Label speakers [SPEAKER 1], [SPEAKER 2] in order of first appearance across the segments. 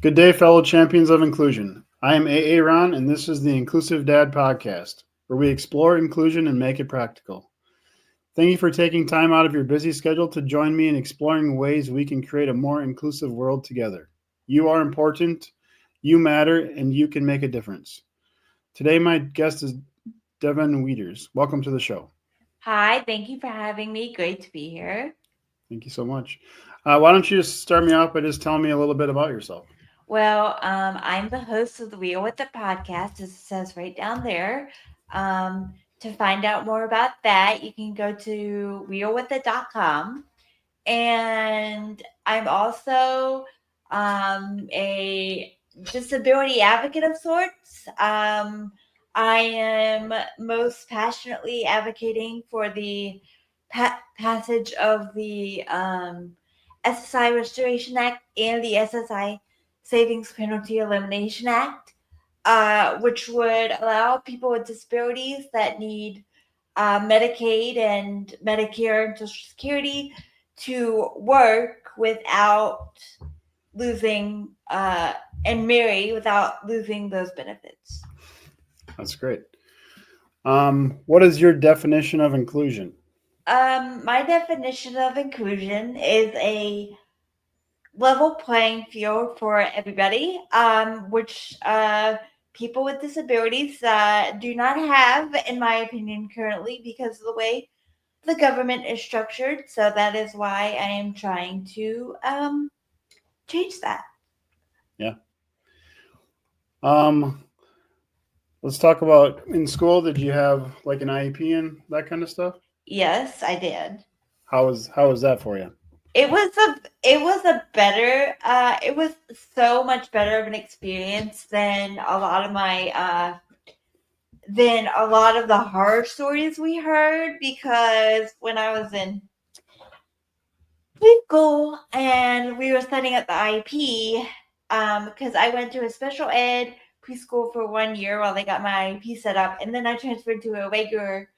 [SPEAKER 1] Good day, fellow champions of inclusion. I am A. Ron, and this is the Inclusive Dad Podcast, where we explore inclusion and make it practical. Thank you for taking time out of your busy schedule to join me in exploring ways we can create a more inclusive world together. You are important, you matter, and you can make a difference. Today, my guest is Devon Wieters. Welcome to the show.
[SPEAKER 2] Hi, thank you for having me. Great to be here.
[SPEAKER 1] Thank you so much. Why don't you just start me off by just telling me a little bit about yourself?
[SPEAKER 2] I'm the host of the Wheel with the podcast, as it says right down there. To find out more about that, you can go to wheelwithit.com. And I'm also a disability advocate of sorts. I am most passionately advocating for the passage of the SSI Restoration Act and the SSI Savings Penalty Elimination Act, which would allow people with disabilities that need Medicaid and Medicare and Social Security to work without losing and marry without losing those benefits.
[SPEAKER 1] That's great. What is your definition of inclusion?
[SPEAKER 2] My definition of inclusion is a level playing field for everybody, which people with disabilities do not have, in my opinion, currently because of the way the government is structured. So that is why I am trying to change that.
[SPEAKER 1] Yeah. Um, let's talk about in school. Did you have like an IEP and that kind of stuff?
[SPEAKER 2] Yes, I did.
[SPEAKER 1] How was that for you?
[SPEAKER 2] It was so much better of an experience than a lot of the horror stories we heard, because when I was in preschool and we were setting up the IEP, because I went to a special ed preschool for 1 year while they got my IEP set up, and then I transferred to a regular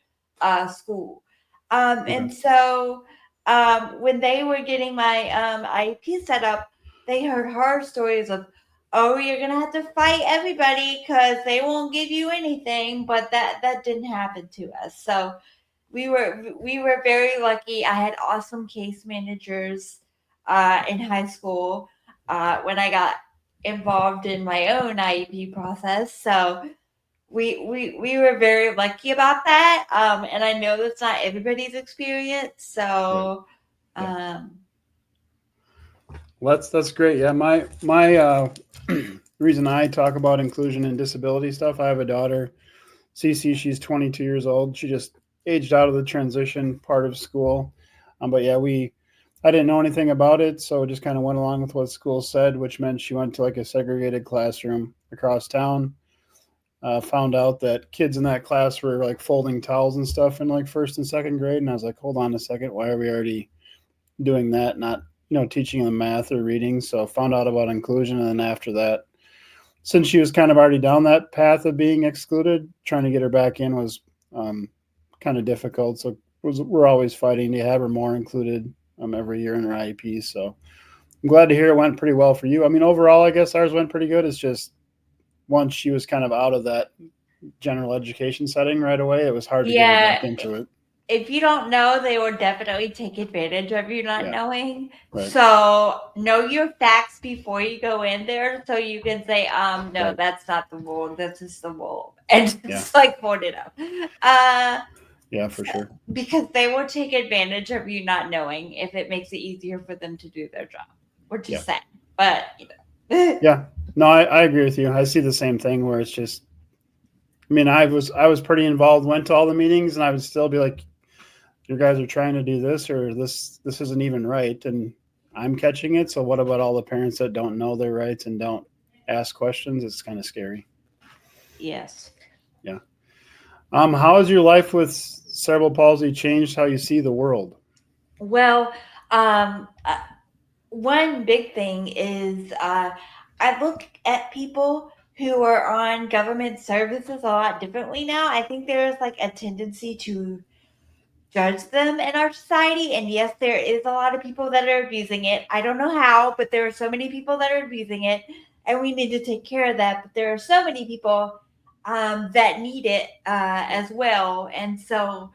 [SPEAKER 2] school.
[SPEAKER 1] Okay.
[SPEAKER 2] And so when they were getting my IEP set up, they heard horror stories of, oh, you're gonna have to fight everybody because they won't give you anything. But that didn't happen to us. So we were very lucky. I had awesome case managers in high school when I got involved in my own IEP process. So we were very lucky about that. And I know that's not everybody's experience.
[SPEAKER 1] Right.
[SPEAKER 2] So
[SPEAKER 1] Yeah.
[SPEAKER 2] um,
[SPEAKER 1] Well, that's great. Yeah. My reason I talk about inclusion and disability stuff. I have a daughter, Cece. She's 22 years old. She just aged out of the transition part of school. But yeah, I didn't know anything about it, so just kind of went along with what school said, which meant she went to like a segregated classroom across town. Found out that kids in that class were like folding towels and stuff in like first and second grade, and I was like, hold on a second, why are we already doing that? Not teaching them math or reading. So found out about inclusion, and then after that, since she was kind of already down that path of being excluded, trying to get her back in was kind of difficult. So we're always fighting to have her more included every year in her IEP. So I'm glad to hear it went pretty well for you. I mean, overall, I guess ours went pretty good. It's just once she was kind of out of that general education setting right away, it was hard to get her
[SPEAKER 2] yeah,
[SPEAKER 1] back into it.
[SPEAKER 2] if you don't know, they will definitely take advantage of you not
[SPEAKER 1] Yeah,
[SPEAKER 2] knowing.
[SPEAKER 1] right,
[SPEAKER 2] So know your facts before you go in there, so you can say, no,
[SPEAKER 1] right.
[SPEAKER 2] that's not the rule. This is the rule, and
[SPEAKER 1] Yeah,
[SPEAKER 2] just like point it out. Uh,
[SPEAKER 1] yeah, for sure.
[SPEAKER 2] because they will take advantage of you not knowing if it makes it easier for them to do their job. We're
[SPEAKER 1] Yeah,
[SPEAKER 2] just saying, but you know.
[SPEAKER 1] yeah. No, I agree with you. I see the same thing where it's just. I mean, I was pretty involved, went to all the meetings, and I would still be like, "You guys are trying to do this, or this isn't even right," and I'm catching it. So what about all the parents that don't know their rights and don't ask questions? It's kind of scary.
[SPEAKER 2] Yes.
[SPEAKER 1] Yeah. How has your life with cerebral palsy changed how you see the world?
[SPEAKER 2] Well, um, uh, one big thing is I look at people who are on government services a lot differently now. I think there's like a tendency to judge them in our society. And yes, there is a lot of people that are abusing it. I don't know how, but there are so many people that are abusing it, and we need to take care of that. But there are so many people that need it as well. And so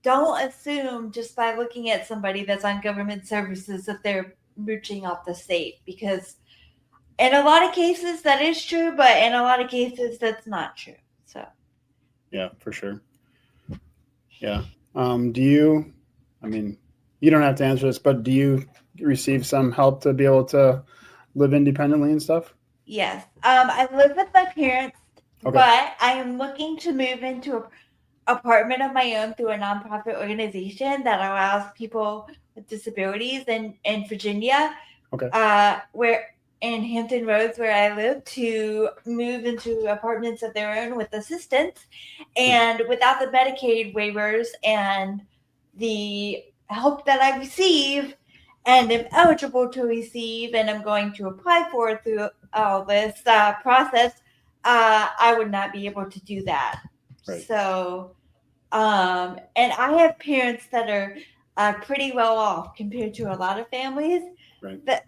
[SPEAKER 2] don't assume just by looking at somebody that's on government services that they're mooching off the state, because in a lot of cases that is true, but in a lot of cases that's not true. So
[SPEAKER 1] Yeah, for sure. Yeah. Do you, I mean, you don't have to answer this, but do you receive some help to be able to live independently and stuff?
[SPEAKER 2] yes, I live with my parents,
[SPEAKER 1] Okay.
[SPEAKER 2] but I am looking to move into an apartment of my own through a nonprofit organization that allows people with disabilities in Virginia,
[SPEAKER 1] Okay.
[SPEAKER 2] where in Hampton Roads, where I live, to move into apartments of their own with assistance and without the Medicaid waivers and the help that I receive and am eligible to receive and I'm going to apply for through all this process, I would not be able to do that.
[SPEAKER 1] Right.
[SPEAKER 2] So, and I have parents that are pretty well off compared to a lot of families
[SPEAKER 1] Right.
[SPEAKER 2] that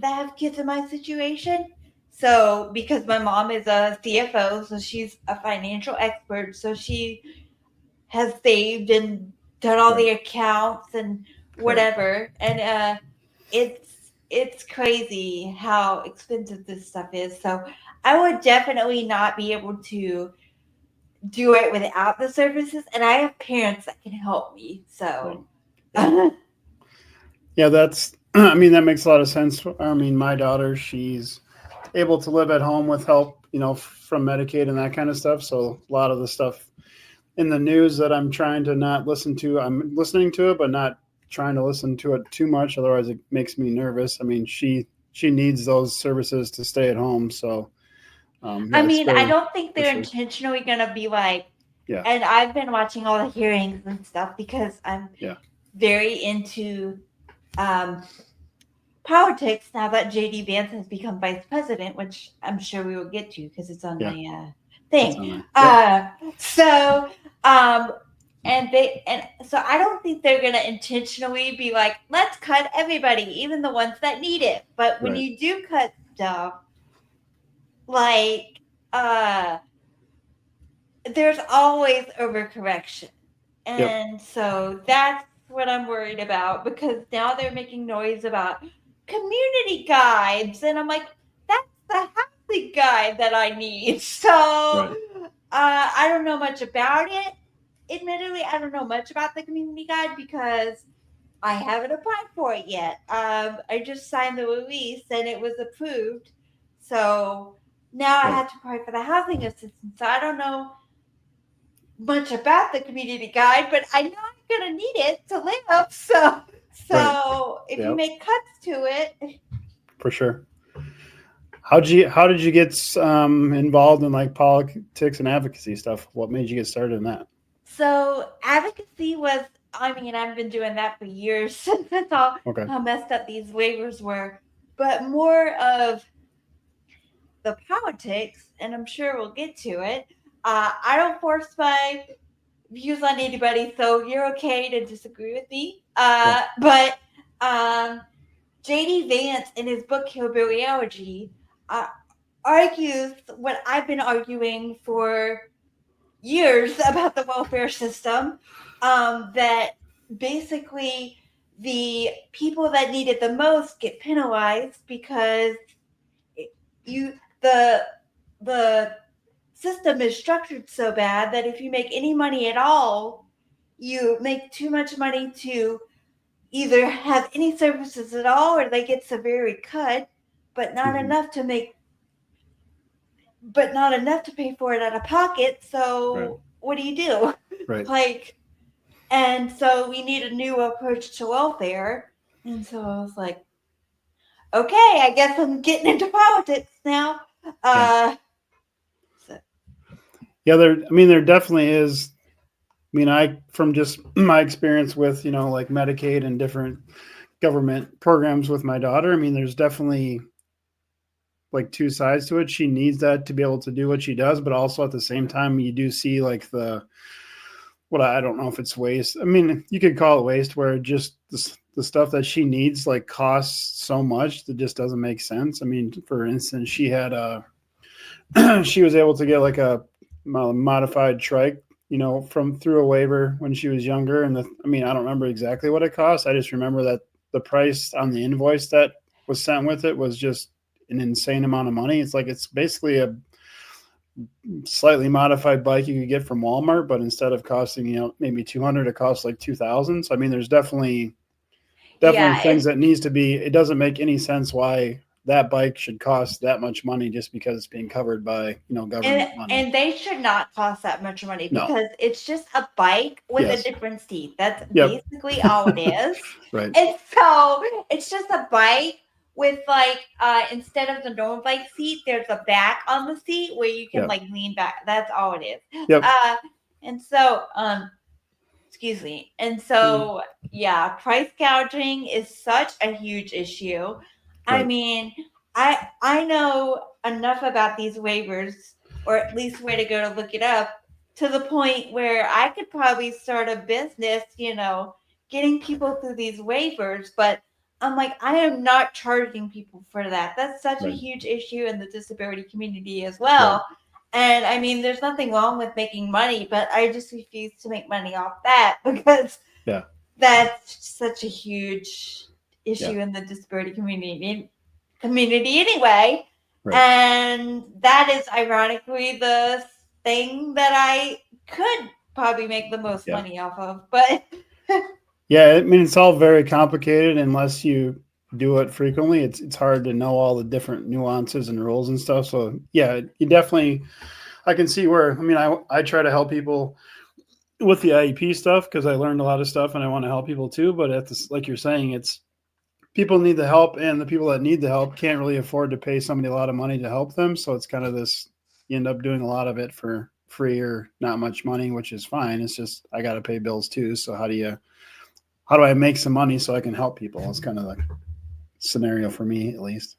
[SPEAKER 2] have kids in my situation. So, because my mom is a CFO, so she's a financial expert, so she has saved and done all the accounts and whatever. And it's crazy how expensive this stuff is. So, I would definitely not be able to do it without the services, and I have parents that can help me. So,
[SPEAKER 1] Yeah, that's, I mean, that makes a lot of sense. I mean, my daughter, she's able to live at home with help, from Medicaid and that kind of stuff. So a lot of the stuff in the news that I'm trying to not listen to, I'm listening to it, but not trying to listen to it too much. Otherwise it makes me nervous. I mean, she needs those services to stay at home. So,
[SPEAKER 2] I
[SPEAKER 1] it's
[SPEAKER 2] mean, I
[SPEAKER 1] very,
[SPEAKER 2] don't think
[SPEAKER 1] for
[SPEAKER 2] they're
[SPEAKER 1] sure.
[SPEAKER 2] intentionally gonna be like,
[SPEAKER 1] Yeah.
[SPEAKER 2] and I've been watching all the hearings and stuff because I'm
[SPEAKER 1] Yeah.
[SPEAKER 2] very into um, politics now that JD Vance has become vice president, which I'm sure we will get to because it's on
[SPEAKER 1] Yeah.
[SPEAKER 2] my
[SPEAKER 1] It's
[SPEAKER 2] thing.
[SPEAKER 1] on there. Yep.
[SPEAKER 2] So, um, and so I don't think they're gonna intentionally be like, let's cut everybody, even the ones that need it. But when
[SPEAKER 1] Right.
[SPEAKER 2] you do cut stuff, like uh there's always overcorrection.
[SPEAKER 1] Yep.
[SPEAKER 2] And so that's what I'm worried about, because now they're making noise about community guides. And I'm like, that's the housing guide that I need. So
[SPEAKER 1] Right.
[SPEAKER 2] I don't know much about it. Admittedly, I don't know much about the community guide because I haven't applied for it yet. I just signed the release and it was approved. So now I
[SPEAKER 1] Right.
[SPEAKER 2] have to apply for the housing assistance. So I don't know much about the community guide, but I know I'm gonna need it to live. So,
[SPEAKER 1] Right.
[SPEAKER 2] so if you
[SPEAKER 1] Yep.
[SPEAKER 2] make cuts to it,
[SPEAKER 1] For sure. How did you get involved in like politics and advocacy stuff? What made you get started in that?
[SPEAKER 2] so advocacy was. I mean, I've been doing that for years since I saw
[SPEAKER 1] Okay.
[SPEAKER 2] how messed up these waivers were, but more of the politics, and I'm sure we'll get to it. I don't force my views on anybody, so you're okay to disagree with me.
[SPEAKER 1] Yeah.
[SPEAKER 2] But JD Vance, in his book Hillbilly Elegy, uh, argues what I've been arguing for years about the welfare system, that basically the people that need it the most get penalized because you the system is structured so bad that if you make any money at all, you make too much money to either have any services at all or they get severely cut, but not
[SPEAKER 1] Mm-hmm.
[SPEAKER 2] enough to make, but not enough to pay for it out of pocket.
[SPEAKER 1] Right.
[SPEAKER 2] So what do you do?
[SPEAKER 1] Right.
[SPEAKER 2] Like, and so we need a new approach to welfare. And so I was like, okay, I guess I'm getting into politics now.
[SPEAKER 1] Yeah.
[SPEAKER 2] So,
[SPEAKER 1] Yeah. There definitely is. I mean, from just my experience with, like Medicaid and different government programs with my daughter, I mean, there's definitely like two sides to it. She needs that to be able to do what she does, but also at the same time, you do see like I don't know if it's waste. I mean, you could call it waste where just the stuff that she needs like costs so much that just doesn't make sense. I mean, for instance, she had she was able to get like a modified trike, from through a waiver when she was younger. And I mean, I don't remember exactly what it cost. I just remember that the price on the invoice that was sent with it was just an insane amount of money. It's basically a slightly modified bike you could get from Walmart, but instead of costing, maybe 200, it costs like 2,000. So I mean, there's definitely
[SPEAKER 2] Yeah,
[SPEAKER 1] things that needs to be. It doesn't make any sense why that bike should cost that much money just because it's being covered by government money.
[SPEAKER 2] and they should not cost that much money
[SPEAKER 1] No.
[SPEAKER 2] because it's just a bike with
[SPEAKER 1] Yes.
[SPEAKER 2] a different seat. That's
[SPEAKER 1] Yep.
[SPEAKER 2] basically all it is.
[SPEAKER 1] Right.
[SPEAKER 2] And so it's just a bike with like instead of the normal bike seat, there's a back on the seat where you can
[SPEAKER 1] Yep.
[SPEAKER 2] like lean back. That's all it is.
[SPEAKER 1] Yep.
[SPEAKER 2] And so excuse me. And so yeah, price gouging is such a huge issue. I
[SPEAKER 1] Right.
[SPEAKER 2] mean, I know enough about these waivers, or at least where to go to look it up, to the point where I could probably start a business, getting people through these waivers, but I'm like, I am not charging people for that. That's such a
[SPEAKER 1] Right.
[SPEAKER 2] huge issue in the disability community as well.
[SPEAKER 1] Right.
[SPEAKER 2] And I mean, there's nothing wrong with making money, but I just refuse to make money off that because
[SPEAKER 1] Yeah.
[SPEAKER 2] that's such a huge issue
[SPEAKER 1] Yeah.
[SPEAKER 2] in the disability community anyway.
[SPEAKER 1] Right.
[SPEAKER 2] And that is ironically the thing that I could probably make the most
[SPEAKER 1] Yeah.
[SPEAKER 2] money off of. But
[SPEAKER 1] Yeah, I mean, it's all very complicated unless you do it frequently. It's hard to know all the different nuances and rules and stuff. So yeah, you definitely, I can see where, I mean, I try to help people with the IEP stuff because I learned a lot of stuff and I want to help people too. But at this, like you're saying, it's people need the help, and the people that need the help can't really afford to pay somebody a lot of money to help them. So it's kind of this, you end up doing a lot of it for free or not much money, which is fine. It's just, I got to pay bills too. So how do I make some money so I can help people? It's kind of the scenario for me, at least.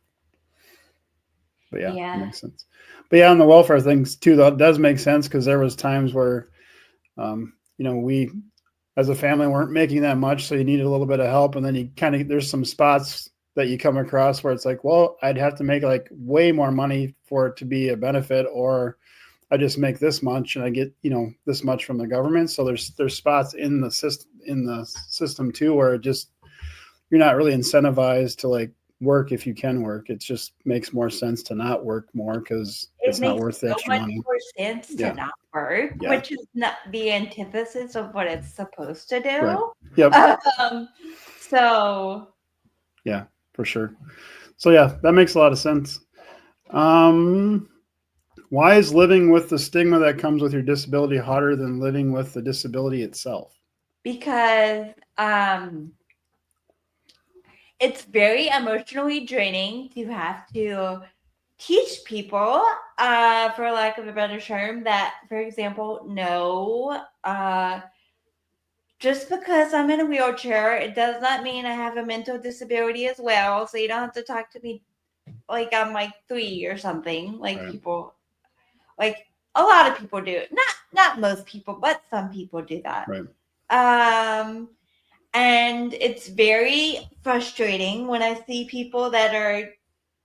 [SPEAKER 1] But yeah, it makes sense. But yeah, on the welfare things too, though, it does make sense because there was times where, we as a family weren't making that much, so you needed a little bit of help, and then you kind of, there's some spots that you come across where it's like, well, I'd have to make like way more money for it to be a benefit, or I just make this much and I get, this much from the government. So there's spots in the system too, where it just, you're not really incentivized to like work if you can work. It just makes more sense to not work more because it's not worth the extra money.
[SPEAKER 2] It makes so much more sense to not work, which is not the antithesis of what it's supposed to do.
[SPEAKER 1] Right. Yep.
[SPEAKER 2] So
[SPEAKER 1] yeah, for sure. So yeah, that makes a lot of sense. Why is living with the stigma that comes with your disability harder than living with the disability itself?
[SPEAKER 2] Because it's very emotionally draining to have to teach people, for lack of a better term, that, for example, no, just because I'm in a wheelchair, it does not mean I have a mental disability as well. So you don't have to talk to me like I'm like 3 or something. Like
[SPEAKER 1] Right.
[SPEAKER 2] people, like a lot of people do. Not most people, but some people do that.
[SPEAKER 1] Right.
[SPEAKER 2] And it's very frustrating when I see people that are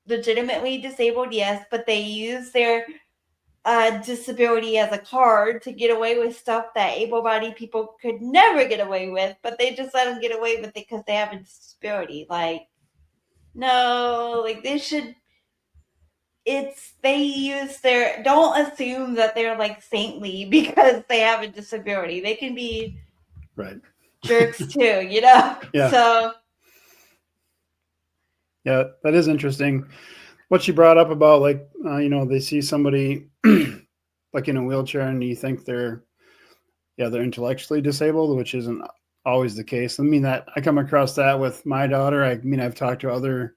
[SPEAKER 2] legitimately disabled, yes, but they use their disability as a card to get away with stuff that able-bodied people could never get away with, but they just let them get away with it because they have a disability. Like, no, like they should. Don't assume that they're like saintly because they have a disability. They can be
[SPEAKER 1] right
[SPEAKER 2] jerks too,
[SPEAKER 1] Yeah.
[SPEAKER 2] So
[SPEAKER 1] yeah, that is interesting. What you brought up about like, they see somebody like in a wheelchair and you think they're intellectually disabled, which isn't always the case. I mean, that I come across that with my daughter. I mean, I've talked to other,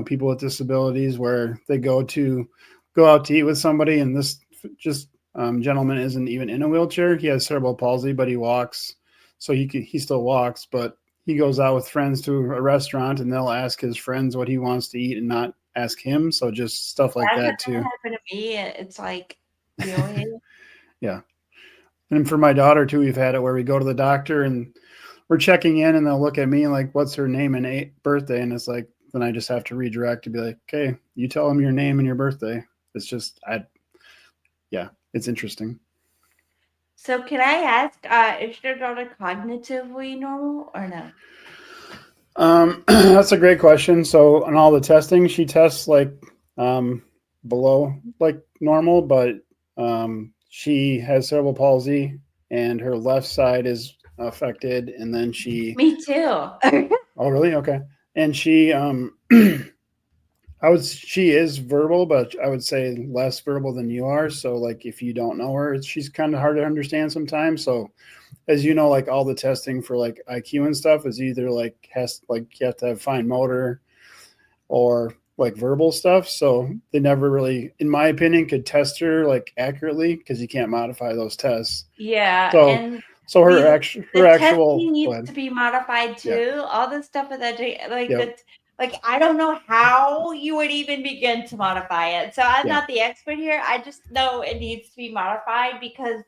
[SPEAKER 1] people with disabilities where they go out to eat with somebody, and this gentleman isn't even in a wheelchair. He has cerebral palsy, but he walks, so he still walks, but he goes out with friends to a restaurant and they'll ask his friends what he wants to eat and not ask him. So just stuff like that too.
[SPEAKER 2] Happened to me. It's like, really?
[SPEAKER 1] Yeah. And for my daughter too, we've had it where we go to the doctor and we're checking in, and they'll look at me like, "What's her name and birthday?" And it's like, then I just have to redirect to be like, "Okay, you tell them your name and your birthday." It's just, yeah, it's interesting.
[SPEAKER 2] So can I ask, is your daughter cognitively normal or no?
[SPEAKER 1] That's a great question. So on all the testing, she tests like um, below like normal, but she has cerebral palsy, and her left side is affected, and then she.
[SPEAKER 2] Me too.
[SPEAKER 1] Oh, really? Okay. And she she is verbal, but I would say less verbal than you are. So like if you don't know her, she's kind of hard to understand sometimes. So as you know, like all the testing for like IQ and stuff is either like has like you have to have fine motor or like verbal stuff. So they never really, in my opinion, could test her like accurately because you can't modify those tests.
[SPEAKER 2] Yeah,
[SPEAKER 1] So
[SPEAKER 2] and
[SPEAKER 1] her
[SPEAKER 2] these
[SPEAKER 1] her
[SPEAKER 2] the
[SPEAKER 1] actual
[SPEAKER 2] testing
[SPEAKER 1] go
[SPEAKER 2] needs
[SPEAKER 1] ahead.
[SPEAKER 2] to be modified
[SPEAKER 1] Yeah.
[SPEAKER 2] too. All this stuff with like
[SPEAKER 1] Yep.
[SPEAKER 2] that, like I don't know how you would even begin to modify it. So I'm
[SPEAKER 1] Yeah.
[SPEAKER 2] not the expert here. I just know it needs to be modified because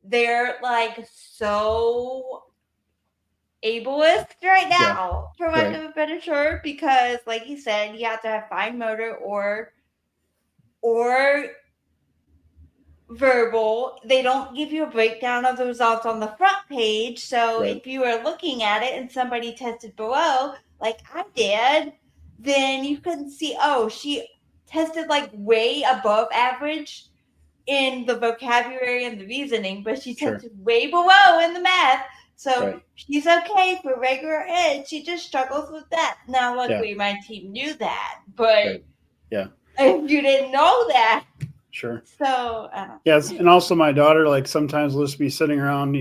[SPEAKER 2] they're like so ableist right
[SPEAKER 1] Yeah.
[SPEAKER 2] now, for lack
[SPEAKER 1] Right.
[SPEAKER 2] of a better term, because like you said, you have to have fine motor or verbal. They don't give you a breakdown of the results on the front page. So
[SPEAKER 1] Right.
[SPEAKER 2] if you were looking at it and somebody tested below, like I did, then you couldn't see, oh, she tested like way above average in the vocabulary and the reasoning, but she
[SPEAKER 1] Sure.
[SPEAKER 2] tested way below in the math. So
[SPEAKER 1] Right.
[SPEAKER 2] she's okay for regular ed. She just struggles with that. Now,
[SPEAKER 1] Yeah.
[SPEAKER 2] luckily, my team knew that, but
[SPEAKER 1] Right. Yeah.
[SPEAKER 2] if you didn't know that,
[SPEAKER 1] Sure.
[SPEAKER 2] so
[SPEAKER 1] Yes, and also my daughter like sometimes will just be sitting around,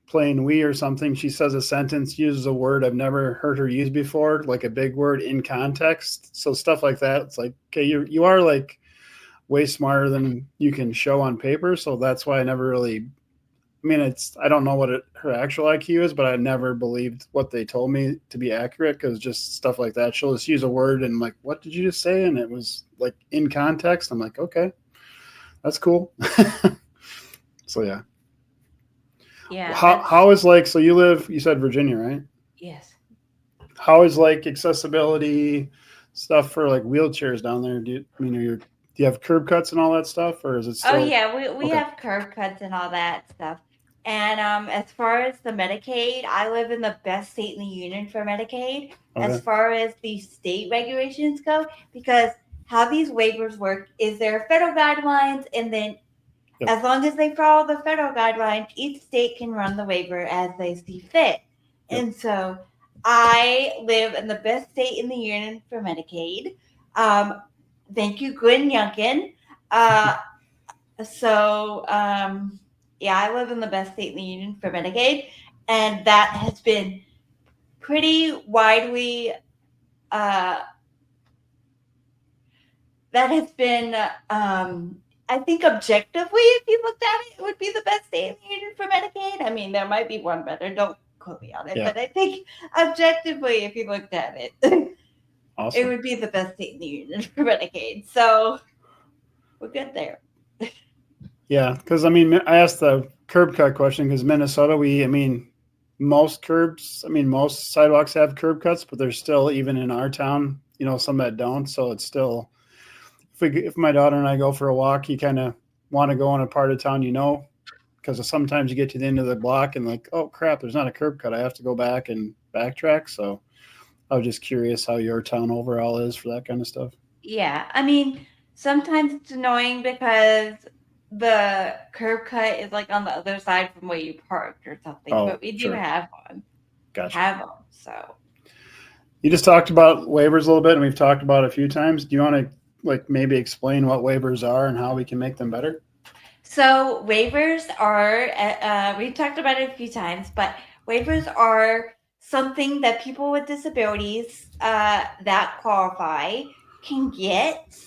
[SPEAKER 1] playing Wii or something. She says a sentence, uses a word I've never heard her use before, like a big word in context. So stuff like that. It's like, okay, you are like way smarter than you can show on paper. So that's why I never really. I mean, I don't know what her actual IQ is, but I never believed what they told me to be accurate because just stuff like that. She'll just use a word and I'm like, what did you just say? And it was like in context. I'm like, okay, that's cool. So yeah.
[SPEAKER 2] yeah,
[SPEAKER 1] How is like, so you said Virginia, right?
[SPEAKER 2] yes.
[SPEAKER 1] How is like accessibility stuff for like wheelchairs down there? Do you have curb cuts and all that stuff, or is it
[SPEAKER 2] Oh
[SPEAKER 1] still
[SPEAKER 2] yeah, we
[SPEAKER 1] okay?
[SPEAKER 2] have curb cuts and all that stuff. And as far as the Medicaid, I live in the best state in the union for Medicaid. As
[SPEAKER 1] Okay.
[SPEAKER 2] far as the state regulations go, because how these waivers work is there are federal guidelines, and then
[SPEAKER 1] Yep.
[SPEAKER 2] as long as they follow the federal guidelines, each state can run the waiver as they see fit.
[SPEAKER 1] Yep.
[SPEAKER 2] And so I live in the best state in the union for Medicaid. Um, thank you, Glenn Youngkin. Uh, so, yeah, I live in the best state in the union for Medicaid, and that has been pretty widely. Uh, that has been, I think, objectively, if you looked at it, it would be the best state in the union for Medicaid. I mean, there might be one better. Don't quote me on it,
[SPEAKER 1] Yeah.
[SPEAKER 2] but I think objectively, if you looked at it, it
[SPEAKER 1] Awesome.
[SPEAKER 2] would be the best state in the union for Medicaid. So we're good there.
[SPEAKER 1] Yeah, because I mean, I asked the curb cut question because Minnesota, most sidewalks have curb cuts, but there's still even in our town, some that don't. So it's still if my daughter and I go for a walk, you kind of want to go in a part of town, because sometimes you get to the end of the block and like, oh crap, there's not a curb cut. I have to go back and backtrack. So I was just curious how your town overall is for that kind of stuff.
[SPEAKER 2] Yeah, I mean, sometimes it's annoying because the curb cut is like on the other side from where you parked or something,
[SPEAKER 1] Oh,
[SPEAKER 2] but we do
[SPEAKER 1] sure.
[SPEAKER 2] have one. We
[SPEAKER 1] Gotcha.
[SPEAKER 2] have them, so.
[SPEAKER 1] You just talked about waivers a little bit, and we've talked about it a few times. Do you want to like maybe explain what waivers are and how we can make them better?
[SPEAKER 2] So waivers are, we've talked about it a few times, but waivers are something that people with disabilities that qualify can get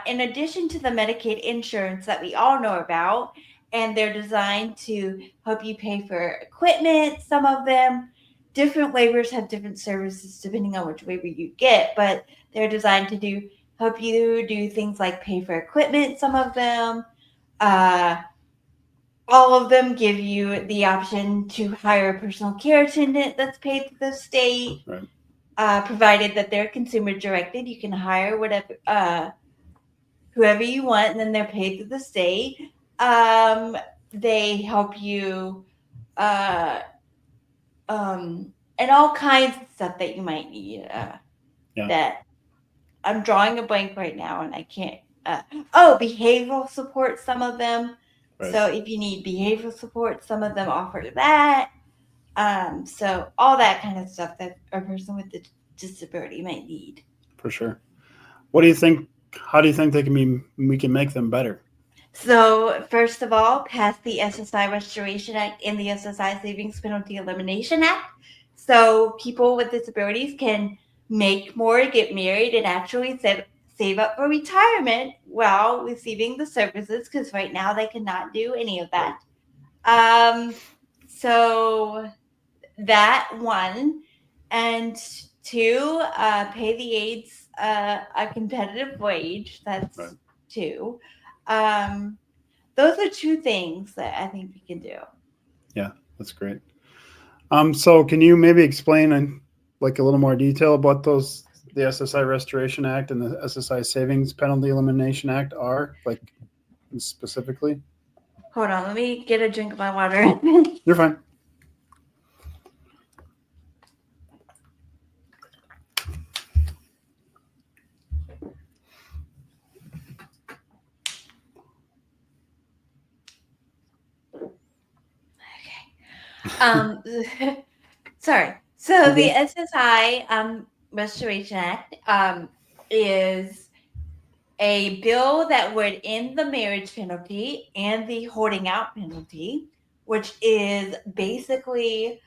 [SPEAKER 2] in addition to the Medicaid insurance that we all know about. And they're designed to help you pay for equipment. Some of them, different waivers have different services depending on which waiver you get, but they're designed to help you do things like pay for equipment, some of them, uh, all of them give you the option to hire a personal care attendant that's paid through the state,
[SPEAKER 1] Right.
[SPEAKER 2] Provided that they're consumer directed. You can hire whoever you want, and then they're paid through the state. They help you, uh, and all kinds of stuff that you might need.
[SPEAKER 1] Yeah.
[SPEAKER 2] That I'm drawing a blank right now, and I can't. Behavioral support. Some of them.
[SPEAKER 1] Right.
[SPEAKER 2] So if you need behavioral support, some of them offer that. So all that kind of stuff that a person with a disability might need.
[SPEAKER 1] For sure. What do you think? How do you think we can make them better?
[SPEAKER 2] So first of all, pass the SSI Restoration Act and the SSI Savings Penalty Elimination Act. So people with disabilities can make more, get married, and actually save up for retirement while receiving the services, because right now they cannot do any of that. So that one, and two, pay the aides a competitive wage. That's
[SPEAKER 1] Right.
[SPEAKER 2] two. Those are two things that I think we can do.
[SPEAKER 1] Yeah, that's great. So can you maybe explain in like a little more detail about those, the SSI Restoration Act and the SSI Savings Penalty Elimination Act are, like specifically?
[SPEAKER 2] Hold on, let me get a drink of my water.
[SPEAKER 1] You're fine.
[SPEAKER 2] Sorry. So the SSI Restoration Act is a bill that would end the marriage penalty and the holding out penalty, which is basically,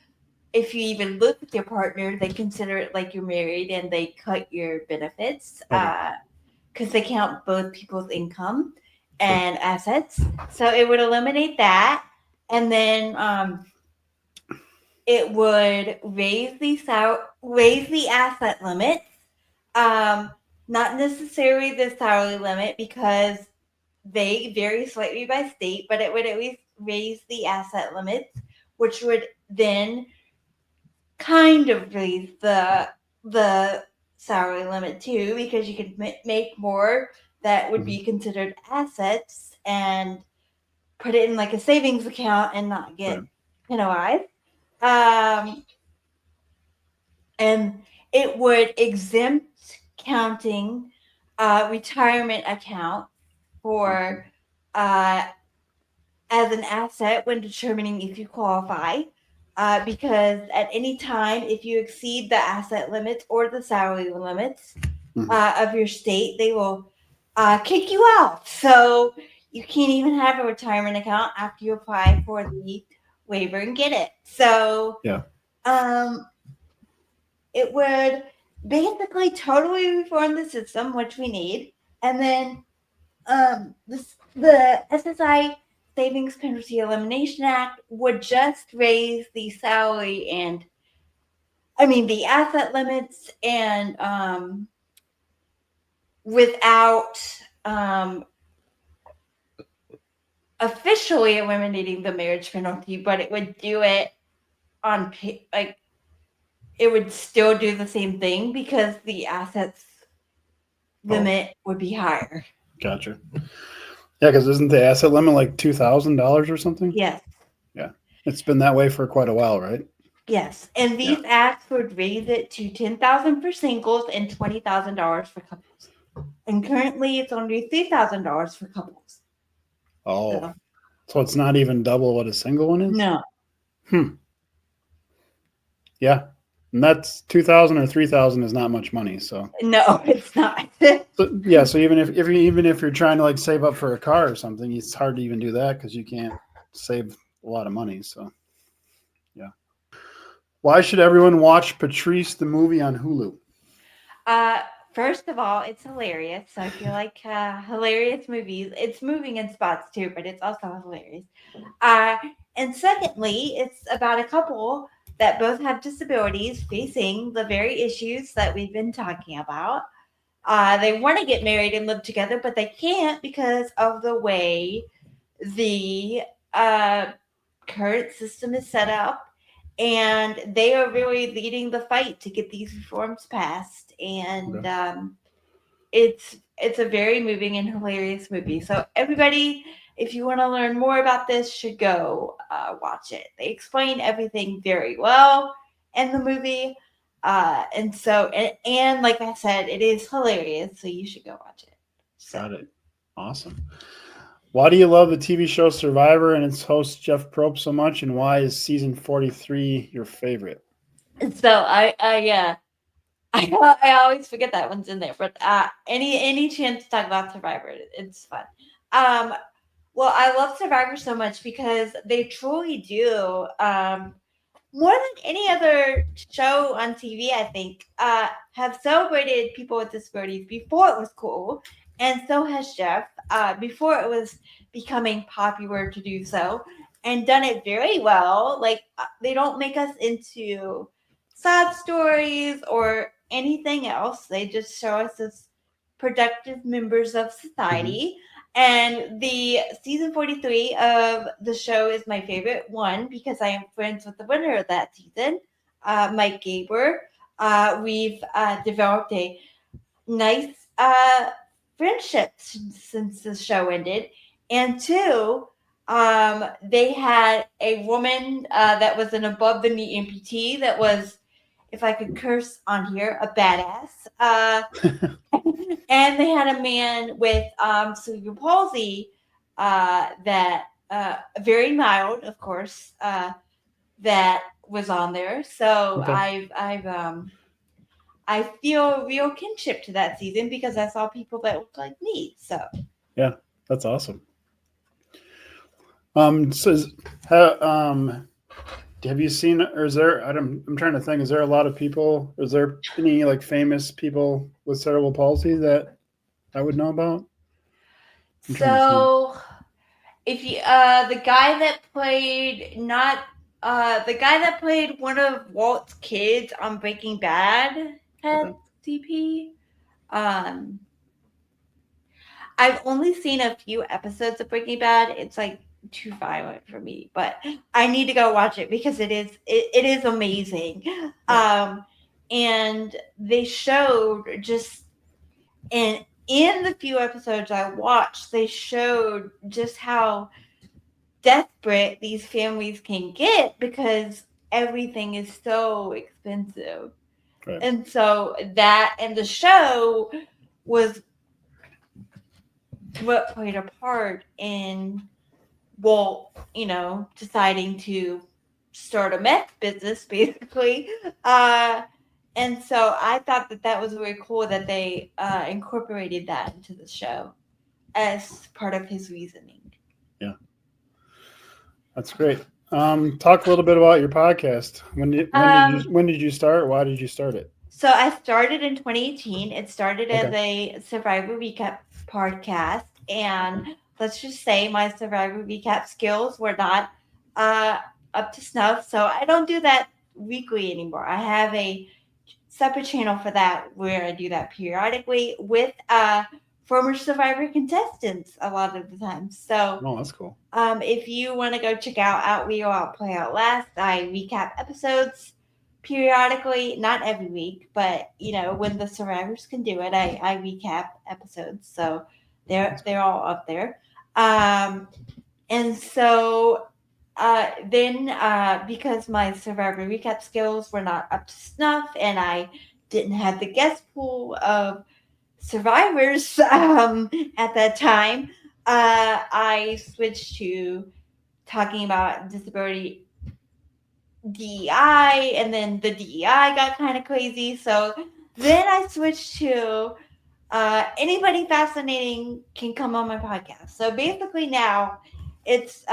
[SPEAKER 2] if you even live with your partner, they consider it like you're married and they cut your benefits because they count both people's income and assets. So it would eliminate that. And then it would raise the asset limit. Not necessarily the salary limit, because they vary slightly by state, but it would at least raise the asset limits, which would then kind of raise the salary limit too, because you could make more that would be considered assets and put it in like a savings account and not get penalized. And it would exempt counting retirement account for as an asset when determining if you qualify. Because at any time, if you exceed the asset limits or the salary limits of your state, they will kick you out. So you can't even have a retirement account after you apply for the waiver and get it. So it would basically totally reform the system, which we need. And then the SSI Savings Penalty Elimination Act would just raise the salary and, the asset limits, and without officially eliminating the marriage penalty, but it would do it on it would still do the same thing because the assets limit would be higher.
[SPEAKER 1] Gotcha. Yeah, because isn't the asset limit like $2,000 or something?
[SPEAKER 2] Yes.
[SPEAKER 1] Yeah, it's been that way for quite a while, right?
[SPEAKER 2] Yes, and these acts would raise it to $10,000 for singles and $20,000 for couples. And currently, it's only $3,000 for couples.
[SPEAKER 1] Oh, so it's not even double what a single one is?
[SPEAKER 2] No.
[SPEAKER 1] Yeah, and that's 2,000 or 3,000 is not much money. So
[SPEAKER 2] no, it's not.
[SPEAKER 1] So even if you're trying to like save up for a car or something, it's hard to even do that because you can't save a lot of money. So yeah. Why should everyone watch Patrice the movie on Hulu?
[SPEAKER 2] First of all, it's hilarious. So if you like hilarious movies, it's moving in spots too, but it's also hilarious. And secondly, it's about a couple that both have disabilities facing the very issues that we've been talking about. They want to get married and live together, but they can't because of the way the current system is set up, and they are really leading the fight to get these reforms passed. And it's a very moving and hilarious movie. So everybody, if you want to learn more about this, should go watch it. They explain everything very well in the movie. And like I said, it is hilarious. So you should go watch it. So.
[SPEAKER 1] Got it. Awesome. Why do you love the TV show Survivor and its host Jeff Probst so much, and why is season 43 your favorite?
[SPEAKER 2] So I always forget that one's in there, but any chance to talk about Survivor, it's fun. Well, I love Survivor so much because they truly do more than any other show on TV, I think, have celebrated people with disabilities before it was cool, and so has Jeff before it was becoming popular to do so, and done it very well. Like they don't make us into sad stories or anything else. They just show us as productive members of society. And the season 43 of the show is my favorite one because I am friends with the winner of that season, Mike Gaber. We've developed a nice friendship since the show ended. And two, they had a woman that was an above the knee amputee that was, if I could curse on here, a badass. And they had a man with cerebral palsy that very mild, of course, that was on there. So
[SPEAKER 1] Okay.
[SPEAKER 2] I feel real kinship to that season because I saw people that looked like me. So
[SPEAKER 1] Yeah, that's awesome. So have you seen, or is there? I'm trying to think. Is there a lot of people? Is there any like famous people with cerebral palsy that I would know about? I'm trying to think.
[SPEAKER 2] so if you the guy that played not the guy that played one of Walt's kids on Breaking Bad had
[SPEAKER 1] Okay.
[SPEAKER 2] CP. Um, I've only seen a few episodes of Breaking Bad. It's like too violent for me, but I need to go watch it because it is amazing.
[SPEAKER 1] Yeah.
[SPEAKER 2] And they showed just in the few episodes I watched, they showed just how desperate these families can get because everything is so expensive.
[SPEAKER 1] Right.
[SPEAKER 2] And so that and the show was what played a part in Walt, deciding to start a meth business, basically. And so I thought that was really cool that they incorporated that into the show as part of his reasoning.
[SPEAKER 1] Yeah. That's great. Talk a little bit about your podcast. When did you start? Why did you start it?
[SPEAKER 2] So I started in 2018. It started as
[SPEAKER 1] Okay.
[SPEAKER 2] a Survivor Recap podcast, and let's just say my Survivor Recap skills were not up to snuff. So I don't do that weekly anymore. I have a separate channel for that where I do that periodically with former Survivor contestants a lot of the time. So
[SPEAKER 1] Oh, that's cool.
[SPEAKER 2] if you want to go check out We Go Out Play Out Last, I recap episodes periodically, not every week, but when the survivors can do it, I recap episodes. So they're all up there. And so then because my survivor recap skills were not up to snuff and I didn't have the guest pool of survivors at that time, I switched to talking about disability DEI, and then the DEI got kind of crazy. So then I switched to anybody fascinating can come on my podcast. So basically now it's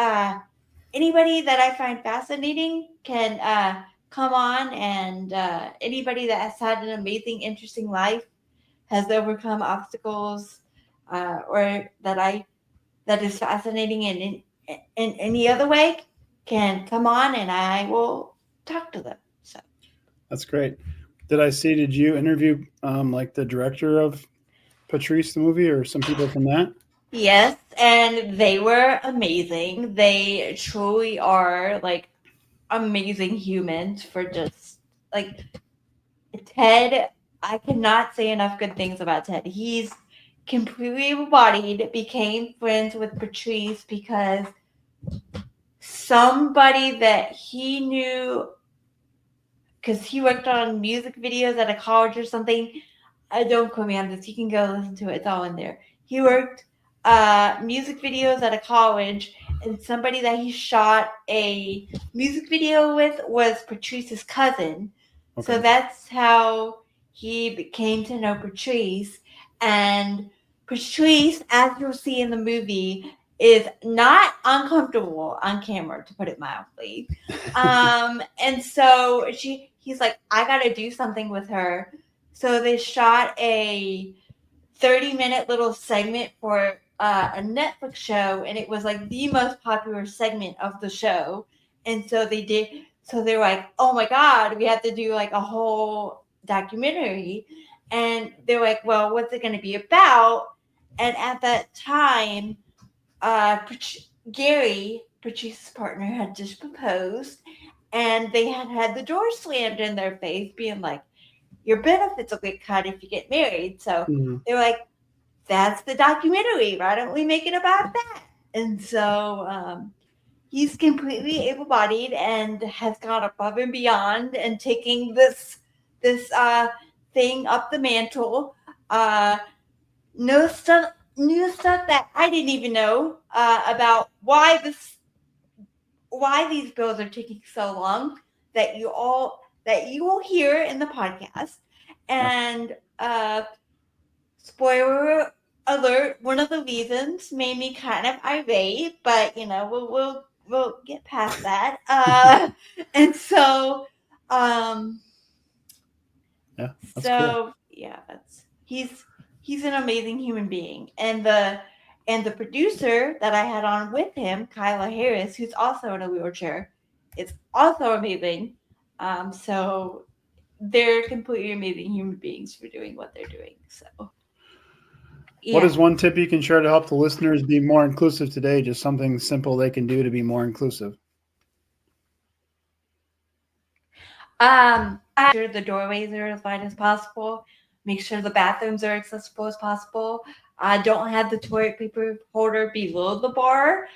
[SPEAKER 2] anybody that I find fascinating can come on, and anybody that has had an amazing, interesting life, has overcome obstacles, or that is fascinating in any other way, can come on and I will talk to them. So
[SPEAKER 1] That's great. Did you interview like the director of Patrice the movie or some people from that?
[SPEAKER 2] yes, and they were amazing. They truly are like amazing humans for just like Ted. I cannot say enough good things about Ted. He's completely able-bodied, became friends with Patrice because somebody that he knew, because he worked on music videos at a college or something. Don't quote me on this. You can go listen to it. It's all in there. He worked music videos at a college, and somebody that he shot a music video with was Patrice's cousin.
[SPEAKER 1] Okay.
[SPEAKER 2] So that's how he came to know Patrice. And Patrice, as you'll see in the movie, is not uncomfortable on camera, to put it mildly. And so he's like, I gotta do something with her. So they shot a 30-minute little segment for a Netflix show, and it was like the most popular segment of the show. And so they were like, oh my God, we have to do like a whole documentary. And they're like, well, what's it going to be about? And at that time, Gary, Patrice's partner, had just proposed, and they had the door slammed in their face, being like, your benefits will get cut if you get married. So they were like, that's the documentary. Why don't we make it about that? And so he's completely able-bodied and has gone above and beyond and taking this thing up the mantle. New stuff that I didn't even know about why these bills are taking so long that you will hear in the podcast. And spoiler alert, one of the reasons made me kind of irate, but we'll get past that. And so
[SPEAKER 1] that's cool.
[SPEAKER 2] yeah, he's an amazing human being. And the producer that I had on with him, Kyla Harris, who's also in a wheelchair, is also amazing. So they're completely amazing human beings for doing what they're doing. So yeah.
[SPEAKER 1] What is one tip you can share to help the listeners be more inclusive today? Just something simple they can do to be more inclusive.
[SPEAKER 2] Make sure the doorways are as wide as possible. Make sure the bathrooms are accessible as possible. Don't have the toilet paper holder below the bar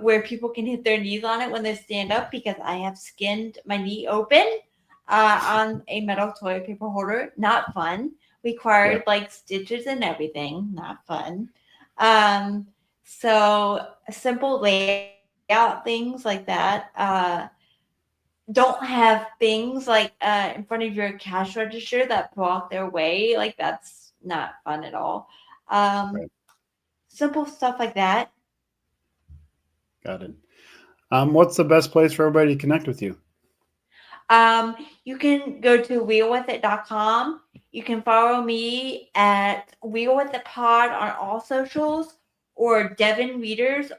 [SPEAKER 2] where people can hit their knees on it when they stand up, because I have skinned my knee open on a metal toilet paper holder. Not fun. Required like stitches and everything. Not fun. So simple layout things like that. Don't have things like in front of your cash register that block their way. Like, that's not fun at all. Simple stuff like that.
[SPEAKER 1] Got it. What's the best place for everybody to connect with you?
[SPEAKER 2] You can go to wheelwithit.com. You can follow me at Wheel With It Pod on all socials, or Devon Wieters,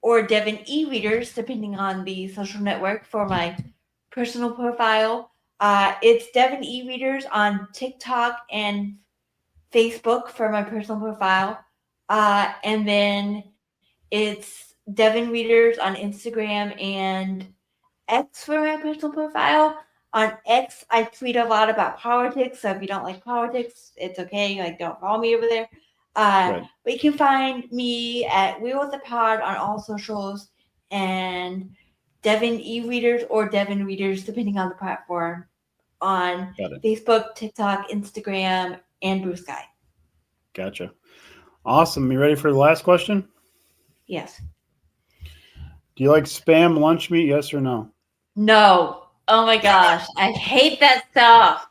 [SPEAKER 2] or Devon E. Wieters, depending on the social network, for my personal profile. It's Devon E. Wieters on TikTok and Facebook for my personal profile. And then it's Devon Wieters on Instagram and X for my personal profile. On X, I tweet a lot about politics. So if you don't like politics, it's okay. Like, don't follow me over there. But you can find me at Wheel With The Pod on all socials, and Devon E. Wieters or Devon Wieters, depending on the platform, on Facebook, TikTok, Instagram, and Blue Sky.
[SPEAKER 1] Gotcha. Awesome. You ready for the last question?
[SPEAKER 2] Yes.
[SPEAKER 1] Do you like Spam lunch meat? Yes or no?
[SPEAKER 2] No. Oh my gosh. I hate that stuff.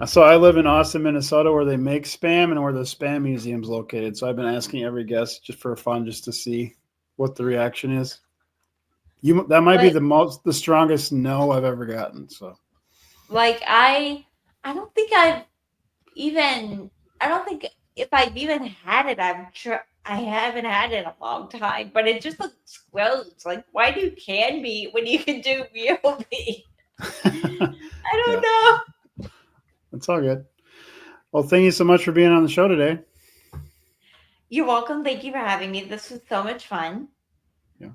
[SPEAKER 1] So I live in Austin, Minnesota, where they make Spam and where the Spam Museum's located. So I've been asking every guest just for fun, just to see what the reaction is. That might be the strongest no I've ever gotten. So,
[SPEAKER 2] like, I don't think if I've even had it, I haven't had it in a long time, but it just looks gross. Like, why do canned meat when you can do real meat? I don't know.
[SPEAKER 1] It's all good. Well, thank you so much for being on the show today.
[SPEAKER 2] You're welcome. Thank you for having me. This was so much fun.
[SPEAKER 1] Yeah.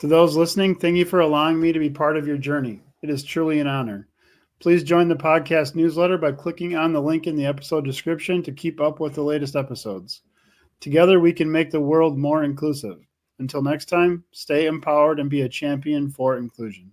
[SPEAKER 1] To those listening, thank you for allowing me to be part of your journey. It is truly an honor. Please join the podcast newsletter by clicking on the link in the episode description to keep up with the latest episodes. Together, we can make the world more inclusive. Until next time, stay empowered and be a champion for inclusion.